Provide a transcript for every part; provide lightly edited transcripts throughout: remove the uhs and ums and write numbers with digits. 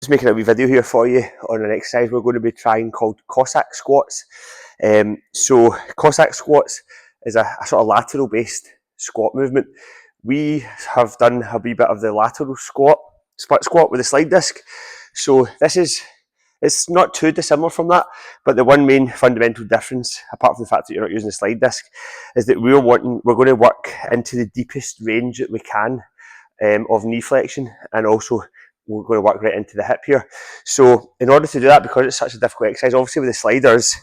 Just making a wee video here for you on an exercise we're going to be trying called Cossak Squats. So Cossak Squats is a sort of lateral based squat movement. We have done a wee bit of the lateral squat, split squat with a slide disc. So it's not too dissimilar from that, but the one main fundamental difference, apart from the fact that you're not using a slide disc, is that we're going to work into the deepest range that we can of knee flexion, and also we're going to work right into the hip here. So in order to do that, because it's such a difficult exercise, obviously with the sliders,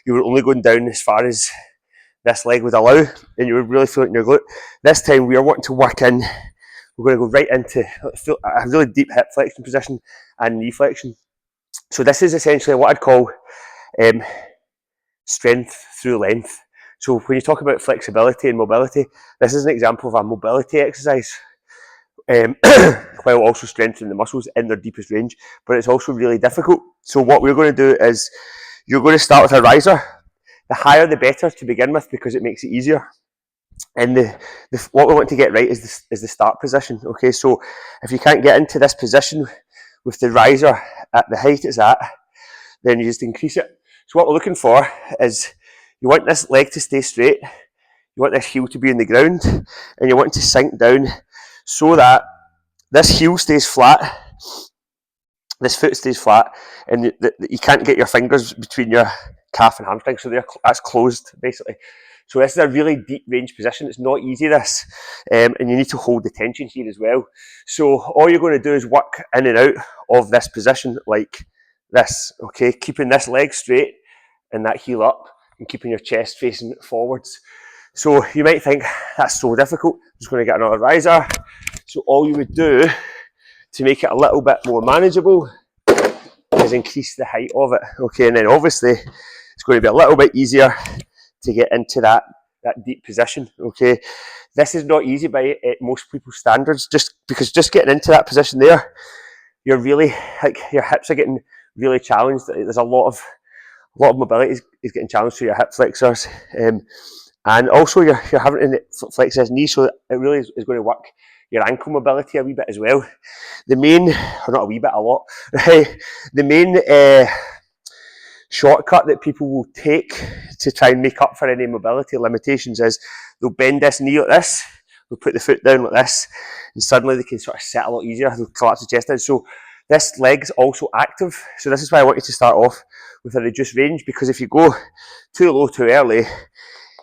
you were only going down as far as this leg would allow, and you were really feeling your glute. This time we are wanting to work in, we're going to go right into a really deep hip flexion position and knee flexion. So this is essentially what I'd call strength through length. So when you talk about flexibility and mobility, this is an example of a mobility exercise. While also strengthening the muscles in their deepest range, but it's also really difficult. So what we're going to do is you're going to start with a riser. The higher the better to begin with, because it makes it easier. And what we want to get right is the start position. Okay, so if you can't get into this position with the riser at the height it's at, then you just increase it. So what we're looking for is you want this leg to stay straight, you want this heel to be in the ground, and you want to sink down so that this heel stays flat, this foot stays flat, and you can't get your fingers between your calf and hamstring, so that's closed basically. So this is a really deep range position. It's not easy, this, and you need to hold the tension here as well. So all you're going to do is work in and out of this position like this, okay, keeping this leg straight and that heel up, and keeping your chest facing forwards. So you might think, that's so difficult, I'm just going to get another riser. So all you would do to make it a little bit more manageable is increase the height of it, okay, and then obviously it's going to be a little bit easier to get into that deep position, okay. This is not easy by most people's standards, just because just getting into that position there, you're really, like, your hips are getting really challenged. There's a lot of mobility is getting challenged through your hip flexors, and also you're having to flex this knee, so it really is going to work your ankle mobility a wee bit as well. The main, or not a wee bit, a lot, right? The main shortcut that people will take to try and make up for any mobility limitations is they'll bend this knee like this, they'll put the foot down like this, and suddenly they can sort of sit a lot easier, they'll collapse the chest down. So this leg's also active, so this is why I want you to start off with a reduced range, because if you go too low too early,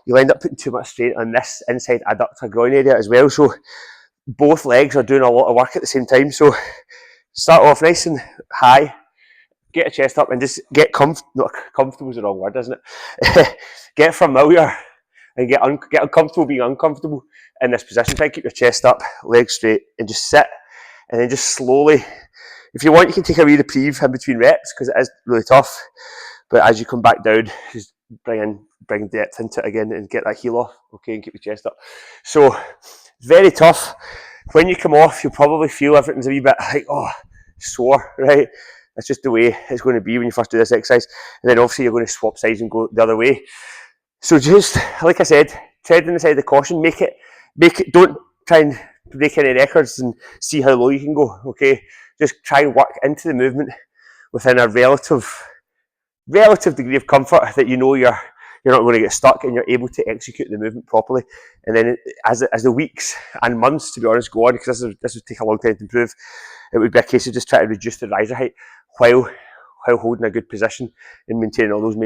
you'll end up putting too much strain on this inside adductor groin area as well. So both legs are doing a lot of work at the same time. So start off nice and high, get your chest up, and just get comfortable is the wrong word, isn't it? Get familiar and get uncomfortable being uncomfortable in this position. Try and keep your chest up, legs straight, and just sit, and then just slowly, if you want, you can take a wee reprieve in between reps, because it is really tough, but as you come back down, just bring depth into it again and get that heel off, okay, and keep your chest up. So very tough. When you come off, you'll probably feel everything's a wee bit like, oh, sore, right? That's just the way it's going to be when you first do this exercise, and then obviously you're going to swap sides and go the other way. So just, like I said, tread on the side of the caution, make it, don't try and break any records and see how low you can go, okay? Just try and work into the movement within a relative degree of comfort that you know you're not going to get stuck, and you're able to execute the movement properly. And then as the weeks and months, to be honest, go on, because this would take a long time to improve, it would be a case of just trying to reduce the riser height while holding a good position and maintaining all those main